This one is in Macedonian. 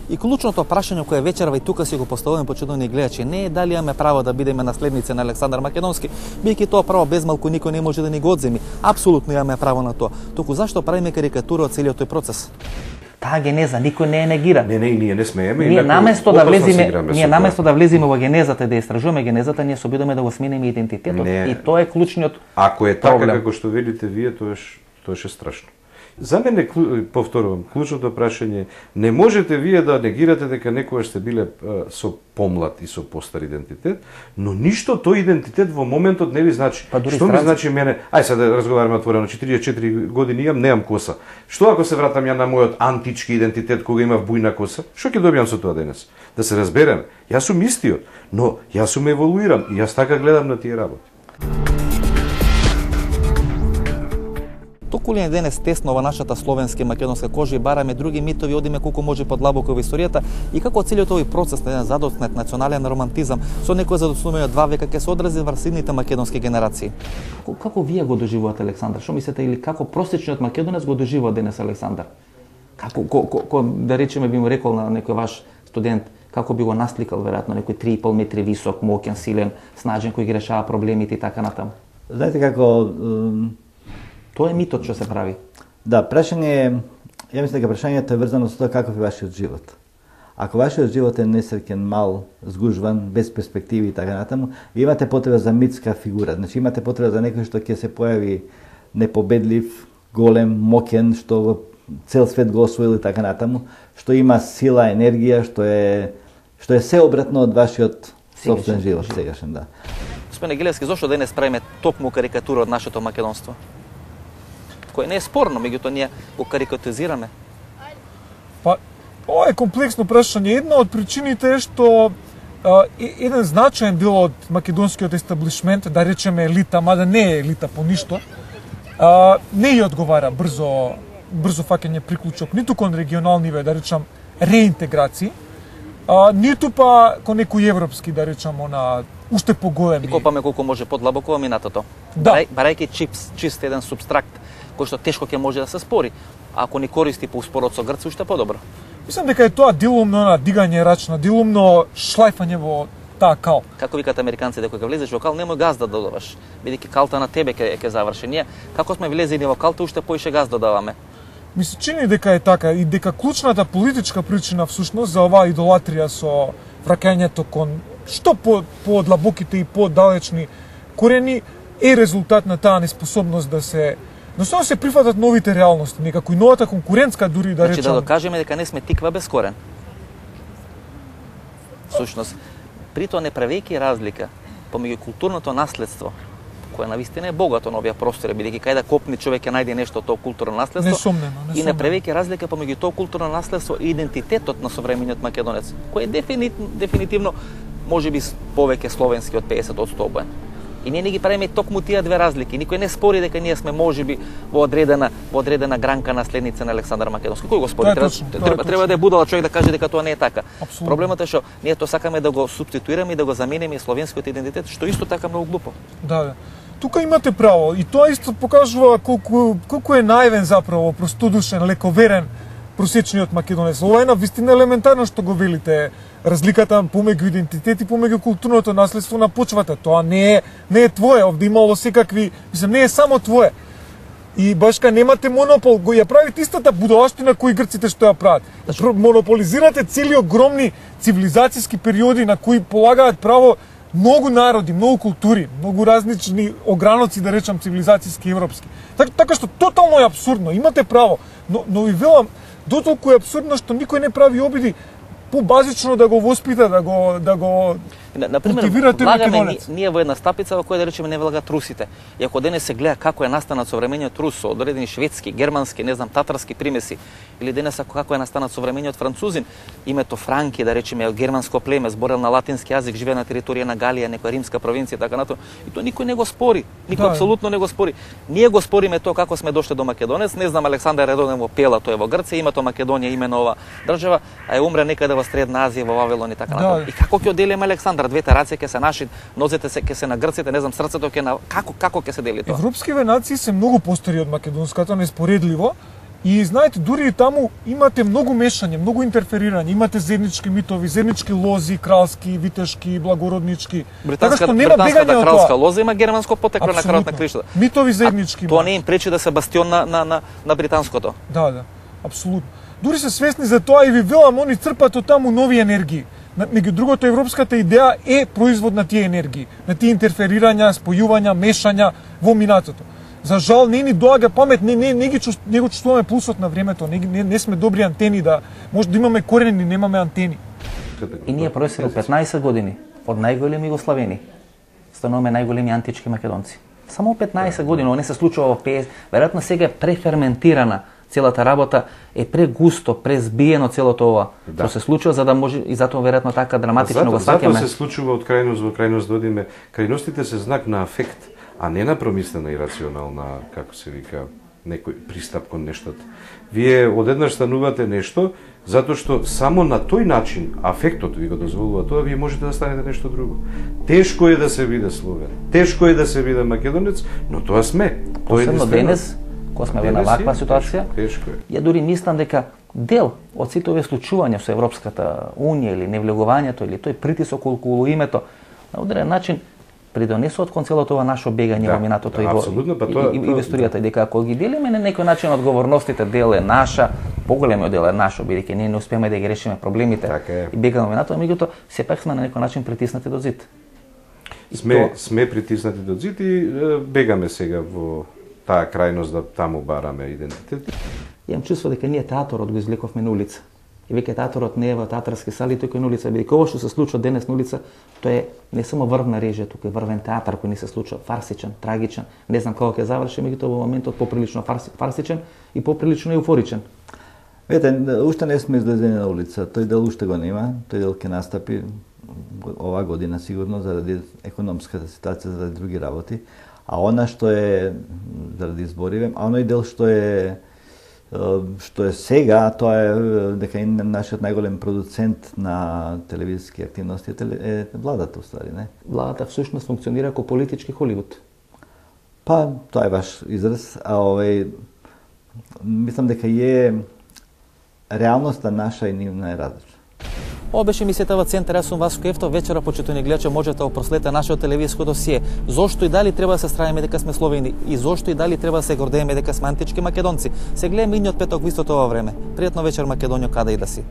И клучното прашање кое вечерва и тука си го поставуваме почитувани гледачи не е дали имаме право да бидеме наследници на Александар Македонски, бидејќи тоа право без малку никој не може да ни го одземи. Апсолутно имаме право на тоа. Туку зашто правиме карикатура од целиот тој процес? Таа генеза никој не е негира. Ние не смееме. Ние наместо да влеземе во генезата и да истражуваме генезата, ние се обидуваме да го смениме идентитетот. И тоа е клучниот проблем. Ако е така како што видите вие, тоа е страшно. За мене, повторувам, клучното прашање, не можете вие да негирате дека некогаш сте биле со помлад и со постар идентитет, но ништо тој идентитет во моментот не ви значи. Што ми значи мене? Ај сега да разговараме отворено, 44 години имам, немам коса. Што ако се вратам ја на мојот антички идентитет кога имав бујна коса? Што ќе добијам со тоа денес? Да се разбереме. Јас сум истиот, но јас сум еволуиран и јас така гледам на тие работи. Толку ли е денес тесно во нашата словенска и македонска кожа и бараме други митови, одиме колку може подлабоко во историјата и како целиот овој процес на еден задоцнет национален романтизам со некој задоцнување од 2 века ќе се одрази врз идните македонски генерации. Како вие го доживувате Александар? Што мислите или како просечниот македонец го доживува денес Александар? Како да речеме би му рекол на некој ваш студент, како би го насликал веројатно некој 3,5 метри висок, моќен, силен, снажен кој ги решава проблемите и така натаму? Знаете како Тоа е митот што се прави. Да, прашање, ја мислам дека прашањето е врзано со тоа каков е вашиот живот. Ако вашиот живот е несреќен, мал, згужван, без перспективи и така натаму, ви имате потреба за митска фигура. Значи имате потреба за некој што ќе се појави непобедлив, голем, моќен, што во цел свет го освоил и така натаму, што има сила, енергија, што е се обратно од вашиот собствен живот сегашен, да. Господин Егилевски, зошто денес правиме токму карикатура од нашето македонство? Кој не е спорно, меѓутоа ние го карикатизираме. Па, ова е комплексно прашање. Една од причините е што еден значаен дел од македонскиот естаблишмент, да речеме елита, мада не е елита по ништо, не ја одговара брзо фаќање приклучок, ниту кон регионалниве, да речам, реинтеграции, ниту па кон некои европски, да речам, уште поголеми. И копаме колку може подлабоко во минатото. Да. Барајќи чист еден субстракт, кој што тешко ќе може да се спори. А ако ни користи по успорот со Грци, уште подобро. Мислам дека е тоа делумно дигање рачна, делумно шлајфање во таа кал. Како викат американците, кога влезеш во кал, немој газ да додаваш, бидејќи калта на тебе ќе заврши. Ние, како сме влезени во калта, уште поише газ додаваме. Ми се чини дека е така и дека клучната политичка причина всушност за оваа идолатрија со враќањето кон што по-длабоките и по-далечни корени е резултат на таа неспособност да се прифатат новите реалности, некако и новата конкурентска дури да речам. Значи да докажеме дека не сме тиква без корен. Всушност, при тоа не правејќи разлика помеѓу културното наследство, кое навистина е богато на овие простори, бидејќи кај да копни човек ќе најде нешто од тоа културно наследство. Несомнено. И не правејќи разлика помеѓу тоа културно наследство и идентитетот на современиот македонец, кој е дефинитивно можеби повеќе словенски од 50% обоен. И ние не ги правиме токму тие две разлики. Никој не спори дека ние сме можеби во одредена гранка наследница на Александар Македонски. Кој го спори? Треба да е будала човек да каже дека тоа не е така. Абсолютно. Проблемот е што ние тоа сакаме да го субституираме и да го замениме словенскиот идентитет, што исто така многу глупо. Да. Тука имате право и тоа исто покажува колку е наивен заправо, простодушен, лековерен просечниот македонец. Ова е на вистина елементарно што го велите. Разликата помеѓу идентитет и помеѓу културното наследство на почвата. Тоа не е твое, овде имало секакви, мислам, не е само твое. И башка немате монопол, го ја правите истата будалштина кои грците што ја прават. Монополизирате цели огромни цивилизацијски периоди на кои полагаат право многу народи, многу култури, многу различни ограноци, да речам, цивилизацијски европски. Така што тотално е апсурдно, имате право, но ви велам, дотолку е апсурдно што никој не прави обиди по-базично да го воспита, да го култивирате македонец. Ние во една стапица во која да речеме не влагат русите. И ако денес се гледа како е настанат современиот рус со одредени шведски, германски, не знам, татарски примеси, или денес како е настанат современиот французин, името Франки, да речеме, од германско племе, зборел на латински јазик, живее на територија на Галија, некоја римска провинција, така натаму. И тоа никој не го спори. Никој апсолутно не го спори. Ние го спориме тоа како сме дошли до Македонец. Не знам, Александар Редонен во Пела, тој е во Грција, името Македонија именува држава, а е умре некаде во Средна Азија, во Вавилон и така натаму. И како ќе оделиме Александар? Двете раце ќе се наши, нозете се ќе се на грците, не знам, срцето ќе на како ќе се дели тоа? Европскиве нации се многу постари од македонската, неспоредливо, И знаете, дури и таму имате многу мешање, многу интерферирање, имате заеднички митови, заеднички лози, кралски, витешки, благороднички. Британската кралска лоза има германско потекло на крајот на кришата. Митови заеднички. Тоа не им пречи да се бастион на британското. Да, апсолутно. Дури се свесни за тоа и ви велам, они црпат од таму нови енергии. Меѓу другото, европската идеја е производ на тие енергии, на тие интерферирања, спојувања, мешања во минатото. За жал не ни доаѓа памет, не го чувствуваме пулсот на времето, не сме добри антени да може да имаме корени, немаме антени. И ние происел 15 години од најголеми југославени стануваме најголеми антички македонци. Само 15 години, не се случува во 50, веројатно сега е преферментирана целата работа, е прегусто, презбиено целото ова. Што се случува за да може и затоа веројатно така драматично го сваќаме. Затоа се случува од крајност во крајност додиме. Крајностите се знак на афект, а не на промислена и рационална, како се вика, некој пристап кон нештото. Вие одеднаш станувате нешто, затоа што само на тој начин афектот ви го дозволува тоа, вие можете да станете нешто друго. Тешко е да се биде словен, тешко е да се биде македонец, но тоа сме. Посебно денес, кога сме во ваква ситуација, тешко е. Ја дури мислам дека дел од сите овие случувања со Европската унија или невлегувањето или тој притисок околу името на одреден начин придонесоа кон целото ова наше бегање во минатото и во историјата, дека ако ги делиме на некој начин одговорностите, дел е наша, поголемиот дел е наш, бидејќи ние не успеаме да ги решиме проблемите и бегаме во минатото, меѓутоа сепак сме на некој начин притиснати до зид. Сме притиснати до зид и бегаме сега во таа крајност да таму бараме идентитет. Имам чувство дека ние театорот го излековме на улица. И веќе театорот не е во театарски сали, тој на улица, бидејќи ова што се случува денес на улица, тоа е не само врвна режија, тука е врвен театар кој ни се случува, фарсичен, трагичен. Не знам кога ќе заврши, меѓутоа во моментот поприлично фарсичен и поприлично еуфоричен. Видете, уште не сме излезени на улица, тој дел уште го нема, тој дел ќе настапи оваа година сигурно заради економската ситуација, заради други работи. А она што е заради избориве, а оној дел што е сега, тоа е дека нашиот најголем продуцент на телевизиски активности е владата, уствари, не? Владата всушност функционира како политички Холивуд. Па, тоа е ваш израз, а мислам дека е реалноста наша и нивна е различна. Ова беше емисијата во Центар, јас сум Васко Ефтов. Вечера, почитувани гледачи, можете да проследите нашето телевизиско досие. Зошто и дали треба да се стравиме дека сме словени и зошто и дали треба да се гордееме дека сме антички македонци. Се гледаме идниот петок во истото ова време. Пријатно вечер, Македонија, каде и да си.